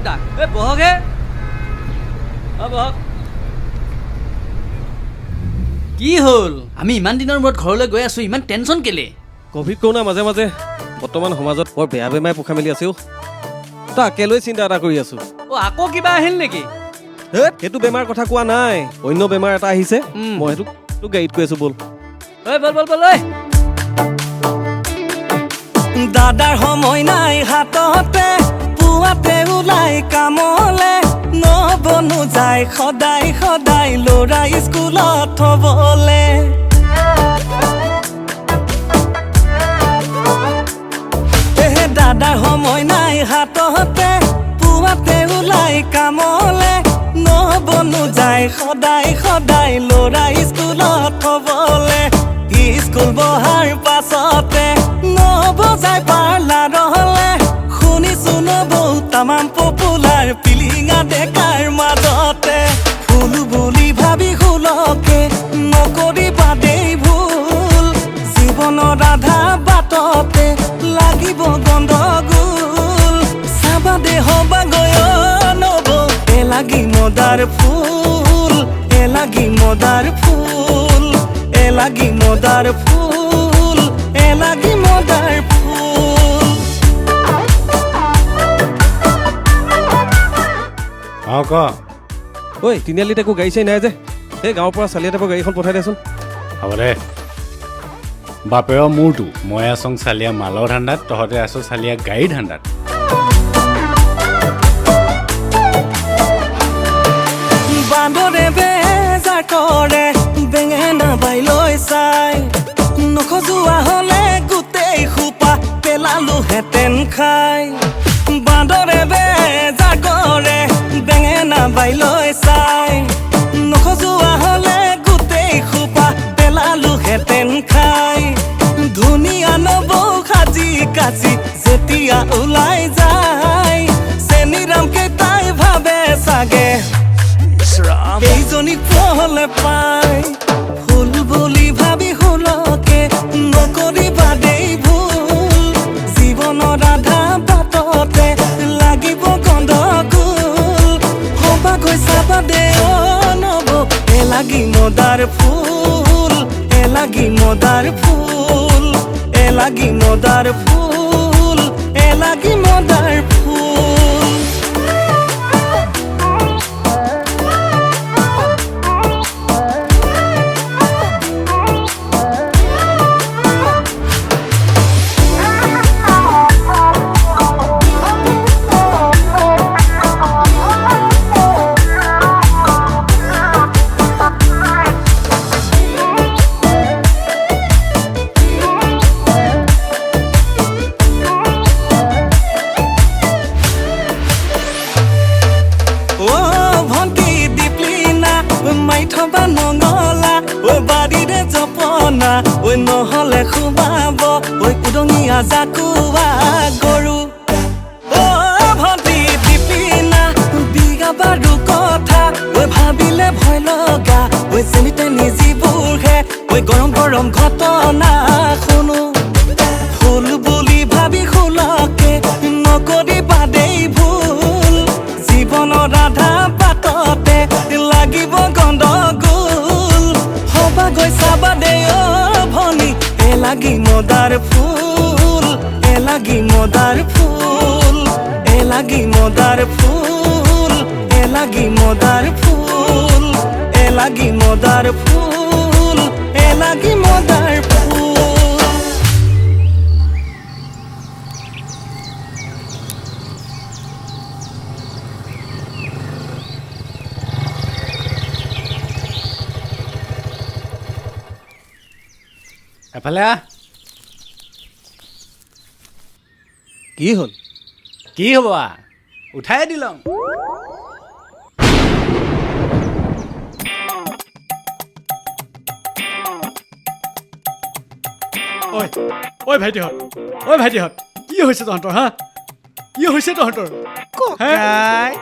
দা এই বহকহে বহক কি হ'ল আমি ইমান দিনৰ মূৰত ঘৰলৈ গৈ আছো ইমান টেনচন কেলে কভিড কৰোণা মাজে মাজে বৰ্তমান সমাজত বৰ বেয়া বেমাৰে পোখা মেলি আছে তাকে লৈ চিন্তা এটা কৰি আছো আকৌ কিবা আহিল নেকি সেইটো বেমাৰ কথা কোৱা নাই অন্য বেমাৰ এটা আহিছে মই সেইটো গাড়ীত কৈ আছো বল দাদাৰ সময় নাই হাততে পুৱাতে ওলাই কামলে নবনো যায় সদায় সদায় ল'ৰা স্কুলত থবলে দাদাৰ সময় নাই হাততে পুৱাতে ওলাই কামলে নবনো যায় সদায় সদায় ল'ৰা স্কুলত থবলে স্কুল বহাৰ পাছতে নবজাই পাৰ্লাৰলে শুনিছো নবৌ তামাম পপুলাৰ পিলিঙা ডেকাৰ মাজতে ফুল বুলি ভাবি শুলকে নকৰিবা দেই ভুল জীৱনৰ আধা বাটতে লাগিব গণ্ডগোল চাবা দেহ বাগয় নবৌ এলাগি মদাৰ ফুল এলাগি মদাৰ ফুল এলাগি মদাৰ ফুল এলাগি মদাৰ ফুল ক ঐ তিনিআলিত একো গাড়ী চাই নাই যে সেই গাঁৱৰ পৰা চালি এটাৰ পৰা গাড়ীখন পঠাই দেচোন হ'ব দে বাপেৰ মোৰটো মই আছোঁ চালিয়া মালৰ ধান্দাত তহঁতে আছোঁ চালিয়া গাড়ী ধান্দাত বান্দৰে বেজাৰ কৰে বেঙেনা বাইলৈ চাই নখজোৱা হলে গোটেই খোপা পেলালোহেঁতেন খাই বান্দৰে বেজাৰ কৰে বেঙেনা বাইলৈ চাই নখজোৱা হলে গোটেই খোপা পেলালোহেঁতেন খাই ধুনীয়া নবৌ সাজি কাচি যেতিয়া ওলাই যায় চেনিৰাম কেইটাই ভাবে চাগে এইজনীক পহলে পাই ফুল বুলি ভাবি শুলকে নকৰিবা দেই ভুল জীৱনৰ আধা বাটতে লাগিব গণ্ডগোল সবাকৈ চাবা দে নবৌ এলাগি মদাৰ ফুল এলাগি মদাৰ ফুল এলাগি মদাৰ ফুল এলাগি মদাৰ ফুল নহলে সোমাব ঐ কুদঙীয়া জাকুৱা গৰু ভণ্টি দীপিনা বিগা বাৰু কথা ঐ ভাবিলে ভয় লগা ঐ চেনিতে নিজিবোৰহে ঐ গৰম গৰম ঘটনা শুনো ফুল বুলি ভাবি শুলকে নকৰিবা দেই ভুল জীৱনৰ আধা বাটতে লাগিব গণ্ডগোল হবা গৈ চাবা দেই এলাগি মদাৰ ফুল এলাগি মদাৰ ফুল এলাগি মদাৰ ফুল এলাগি মদাৰ ফুল এলাগি মদাৰ ফুল এলাগি মদাৰ ফুল এফালে কি হ'ল কি হ'ব উঠাই দিলং ঐ ভাইটিহঁত কি হৈছে তহঁতৰ হা কি হৈছে তহঁতৰ ককাই